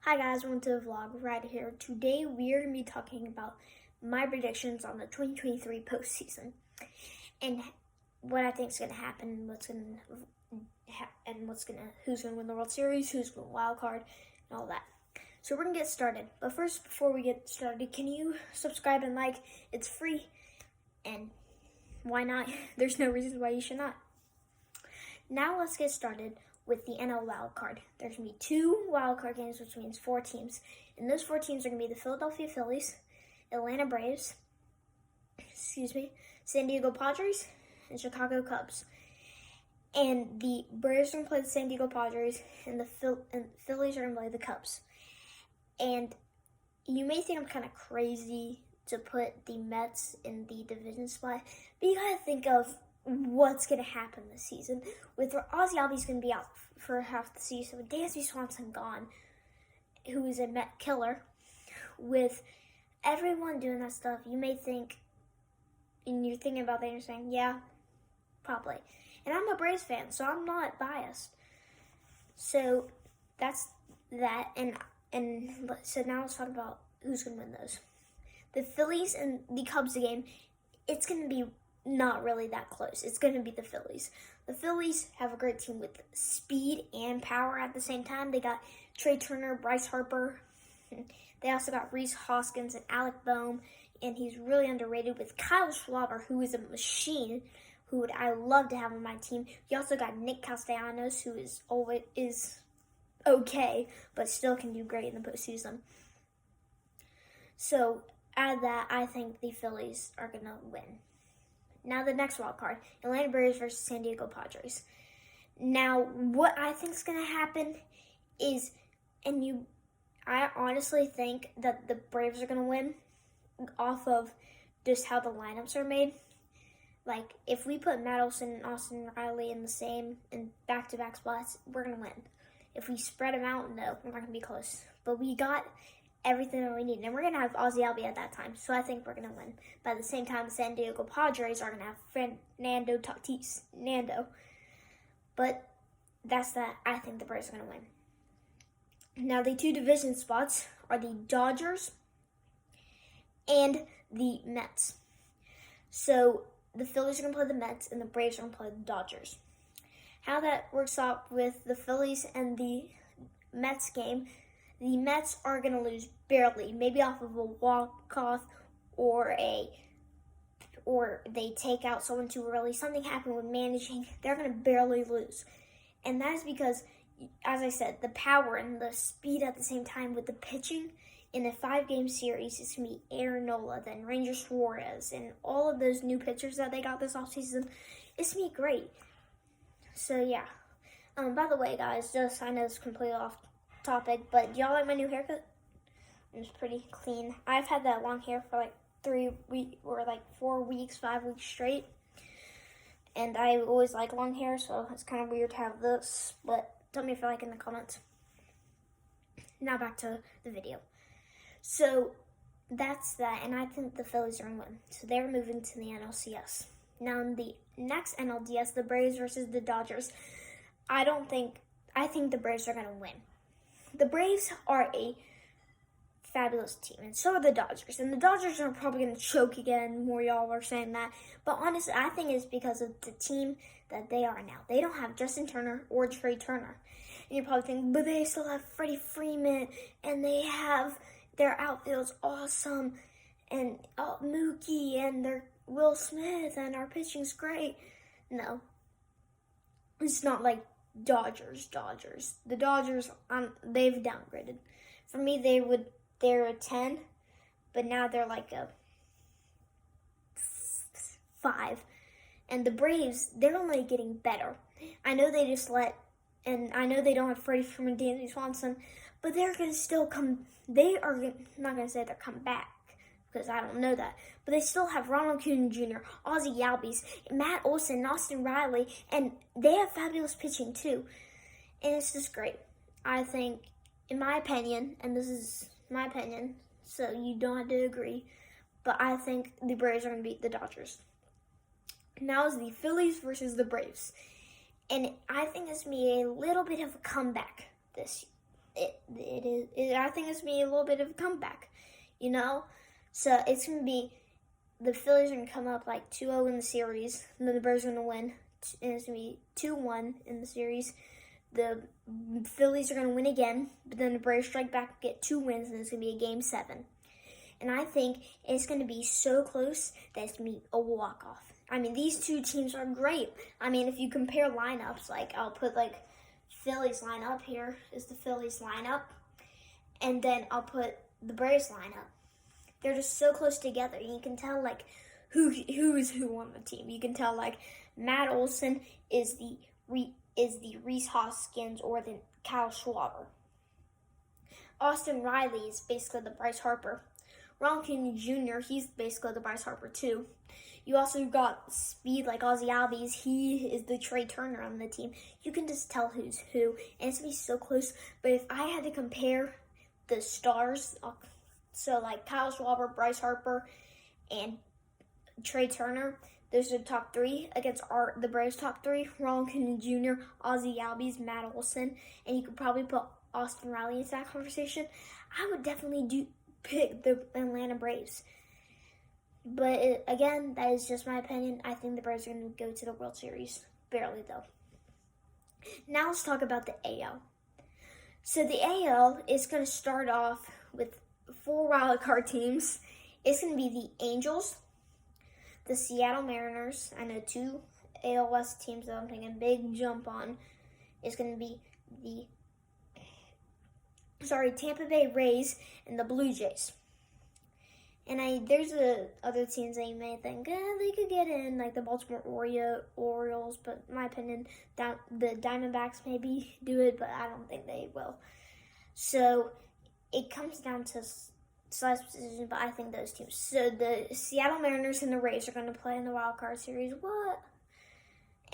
Hi guys, welcome to the vlog right here. Today we are going to be talking about my predictions on the 2023 postseason and what I think is going to happen, who's going to win the World Series, who's going to wild card, and all that. So we're going to get started. But first, before we get started, can you subscribe and like? It's free, and why not? There's no reason why you should not. Now let's get started with the NL wild card. There's going to be 2 wild card games, which means 4 teams. And those 4 teams are going to be the Philadelphia Phillies, Atlanta Braves, San Diego Padres, and Chicago Cubs. And the Braves are going to play the San Diego Padres, and the Phillies are going to play the Cubs. And you may think I'm kind of crazy to put the Mets in the division spot, but you got to think of what's going to happen this season. With Ozzy Albies going to be out for half the season, with Dansby Swanson gone, who is a Met killer, with everyone doing that stuff, you may think, and you're thinking about that and you're saying, yeah, probably. And I'm a Braves fan, so I'm not biased. So that's that. And so now let's talk about who's going to win those. The Phillies and the Cubs game, it's going to be not really that close. It's going to be the Phillies. The Phillies have a great team with speed and power at the same time. They got Trey Turner, Bryce Harper. They also got Rhys Hoskins and Alec Boehm, and he's really underrated with Kyle Schwarber, who is a machine, who I love to have on my team. You also got Nick Castellanos, who is okay, but still can do great in the postseason. So out of that, I think the Phillies are going to win. Now the next wild card, Atlanta Braves versus San Diego Padres. Now what I think is going to happen is, I honestly think that the Braves are going to win off of just how the lineups are made. Like, if we put Matt Olson and Austin Riley in back-to-back spots, we're going to win. If we spread them out, no, we're not going to be close. But we got everything that we need, and we're going to have Ozzy Albies at that time, so I think we're going to win. But at the same time, the San Diego Padres are going to have Fernando Tatis, Nando. But that's that. I think the Braves are going to win. Now, the 2 division spots are the Dodgers and the Mets. So the Phillies are going to play the Mets, and the Braves are going to play the Dodgers. How that works out with the Phillies and the Mets game, the Mets are going to lose barely, maybe off of a walk-off or they take out someone too early. Something happened with managing. They're going to barely lose. And that is because, as I said, the power and the speed at the same time with the pitching in a 5-game series is going to be Aaron Nola, then Ranger Suarez, and all of those new pitchers that they got this offseason. It's going to be great. So, yeah. By the way, guys, I know it's completely off topic, but do y'all like my new haircut? It's pretty clean. I've had that long hair for like 3 weeks or like 4 weeks, 5 weeks straight. And I always like long hair, so it's kind of weird to have this, but tell me if you like in the comments. Now back to the video. So that's that, and I think the Phillies are going to win. So they're moving to the NLCS. Now in the next NLDS, the Braves versus the Dodgers, I think the Braves are going to win. The Braves are a fabulous team, and so are the Dodgers. And the Dodgers are probably going to choke again. More y'all are saying that. But honestly, I think it's because of the team that they are now. They don't have Justin Turner or Trey Turner. And you're probably thinking, but they still have Freddie Freeman, and they have their outfield's awesome, and Mookie, and their Will Smith, and our pitching's great. No. It's not like Dodgers. The Dodgers, they've downgraded. For me, they're a 10, but now they're like a 5. And the Braves, they're only getting better. I know they I know they don't have Freddie Freeman, Dansby Swanson, but they're going to still come. They are not going to say they're come back, because I don't know that. But they still have Ronald Acuna Jr., Ozzy Albies, Matt Olson, Austin Riley, and they have fabulous pitching too. And it's just great. I think, in my opinion, and this is my opinion, so you don't have to agree, but I think the Braves are going to beat the Dodgers. Now is the Phillies versus the Braves. And I think it's going to be a little bit of a comeback I think it's gonna be a little bit of a comeback, you know. So it's gonna be the Phillies are gonna come up like 2-0 in the series, and then the Braves are gonna win, and it's gonna be 2-1 in the series. The Phillies are gonna win again, but then the Braves strike back, get 2 wins, and it's gonna be a Game 7. And I think it's gonna be so close that it's gonna be a walk-off. I mean, these two teams are great. I mean, if you compare lineups, like I'll put like Phillies lineup here is the Phillies lineup, and then I'll put the Braves lineup. They're just so close together. You can tell like who is who on the team. You can tell like Matt Olson is the Rhys Hoskins or the Kyle Schwarber. Austin Riley is basically the Bryce Harper. Ron King Jr., he's basically the Bryce Harper too. You also got speed like Ozzie Albies. He is the Trey Turner on the team. You can just tell who's who, and it's going to be so close. But if I had to compare the stars, so like Kyle Schwarber, Bryce Harper, and Trey Turner, those are the top 3 against the Braves' top 3. Ron King Jr., Ozzie Albies, Matt Olson, and you could probably put Austin Riley into that conversation. I would definitely pick the Atlanta Braves. But again, that is just my opinion. I think the Braves are going to go to the World Series. Barely, though. Now let's talk about the AL. So the AL is going to start off with 4 wild card teams. It's going to be the Angels, the Seattle Mariners. I know 2 AL West teams that I'm taking a big jump on. It's going to be the Tampa Bay Rays and the Blue Jays. And there's other teams that you may think they could get in, like the Baltimore Orioles, but in my opinion, the Diamondbacks maybe do it, but I don't think they will. So it comes down to size position, but I think those teams. So the Seattle Mariners and the Rays are going to play in the wild card series. What?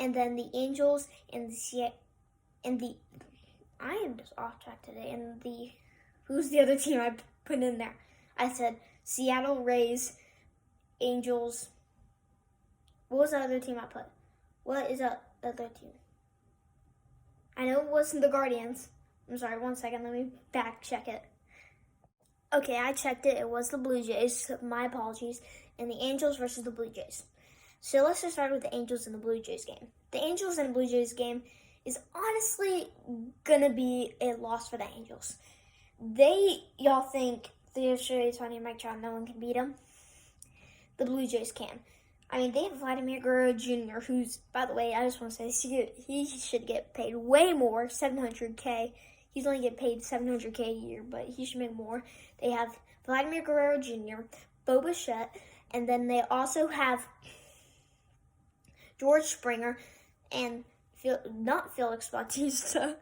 And then the Angels and the I am just off track today. And who's the other team I put in there? I said Seattle Rays, Angels. What was the other team I put? What is the other team? I know it wasn't the Guardians. I'm sorry, 1 second. Let me back check it. Okay, I checked it. It was the Blue Jays. My apologies. And the Angels versus the Blue Jays. So let's just start with the Angels and the Blue Jays game. The Angels and the Blue Jays game is honestly gonna be a loss for the Angels. Y'all think Theo Stray's funny and Mike Trout, no one can beat them? The Blue Jays can. I mean, they have Vladimir Guerrero Jr., who's, by the way, I just want to say, he should get paid way more, $700K. He's only getting paid $700K a year, but he should make more. They have Vladimir Guerrero Jr., Bo Bichette, and then they also have George Springer and not Felix Bautista,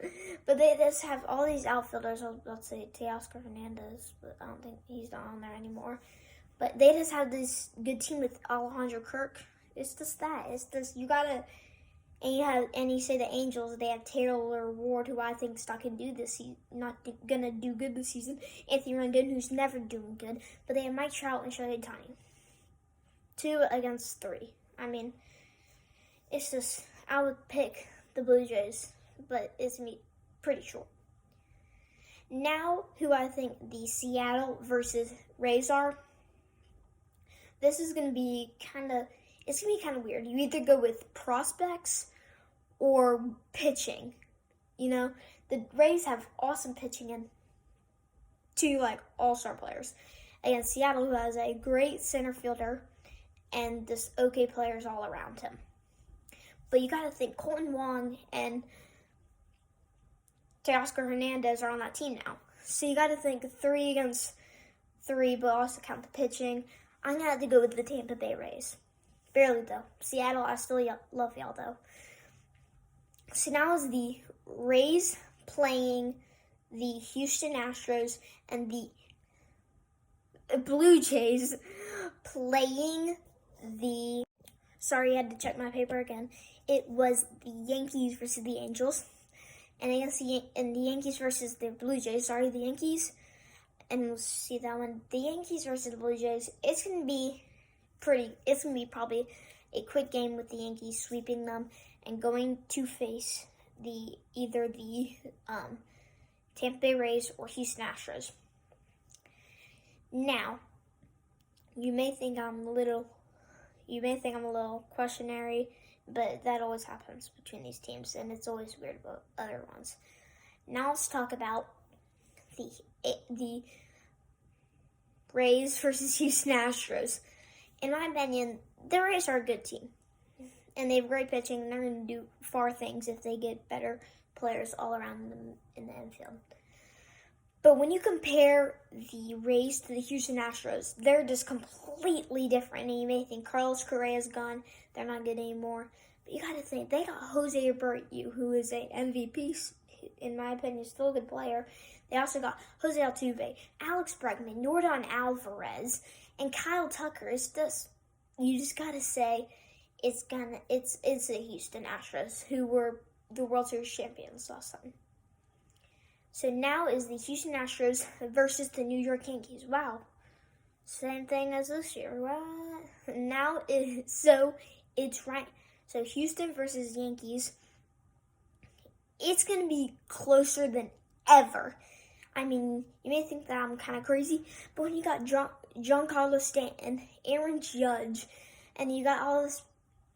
but they just have all these outfielders. I'll say Teoscar Hernandez, but I don't think he's not on there anymore. But they just have this good team with Alejandro Kirk. It's just that. It's just you gotta, and you say the Angels. They have Taylor Ward, who I think is not gonna do this. He's not gonna do good this season. Anthony Rendon, who's never doing good. But they have Mike Trout and Shohei Ohtani. 2 against 3. I mean, it's just I would pick the Blue Jays, but it's gonna be pretty short. Now, who I think the Seattle versus Rays are. This is gonna be kind of weird. You either go with prospects or pitching. You know, the Rays have awesome pitching and 2 like all-star players against Seattle, who has a great center fielder and just okay players all around him. But you got to think Colton Wong and Teoscar Hernandez are on that team now. So you got to think 3 against 3, but also count the pitching. I'm going to have to go with the Tampa Bay Rays. Barely, though. Seattle, I still love y'all, though. So now is the Rays playing the Houston Astros and the Blue Jays playing the... Sorry, I had to check my paper again. It was the Yankees versus the Angels. And against the Yankees versus the Blue Jays. Sorry, the Yankees. And we'll see that one. The Yankees versus the Blue Jays. It's going to be probably a quick game with the Yankees sweeping them and going to face either the Tampa Bay Rays, or Houston Astros. Now, you may think I'm a little questionary, but that always happens between these teams, and it's always weird about other ones. Now let's talk about the Rays versus Houston Astros. In my opinion, the Rays are a good team, and they have great pitching, and they're going to do far things if they get better players all around them in the infield. But when you compare the Rays to the Houston Astros, they're just completely different. And you may think Carlos Correa's gone, they're not good anymore. But you got to think, they got Jose Abreu, who is an MVP, in my opinion, still a good player. They also got Jose Altuve, Alex Bregman, Yordan Alvarez, and Kyle Tucker. You just got to say, it's the Houston Astros, who were the World Series champions last time. So now is the Houston Astros versus the New York Yankees. Wow. Same thing as this year. What? It's right. So Houston versus Yankees. It's going to be closer than ever. I mean, you may think that I'm kind of crazy, but when you got Giancarlo Stanton, Aaron Judge, and you got all this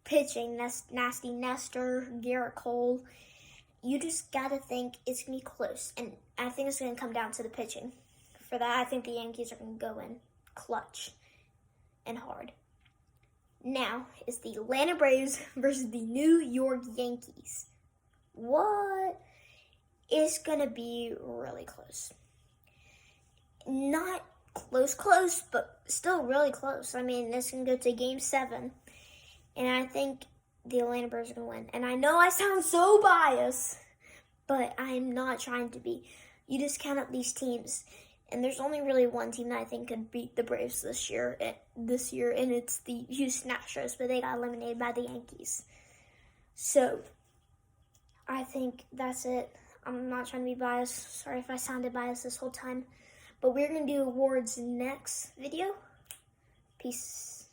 pitching, Nasty Nestor, Garrett Cole, you just got to think it's going to be close. And I think it's going to come down to the pitching. For that, I think the Yankees are going to go in clutch and hard. Now, it's the Atlanta Braves versus the New York Yankees. What? It's going to be really close. Not close, but still really close. I mean, it's going to go to Game 7. And I think the Atlanta Braves are going to win. And I know I sound so biased, but I'm not trying to be. You just count up these teams, and there's only really one team that I think could beat the Braves this year, and it's the Houston Astros, but they got eliminated by the Yankees. So, I think that's it. I'm not trying to be biased. Sorry if I sounded biased this whole time. But we're going to do awards next video. Peace.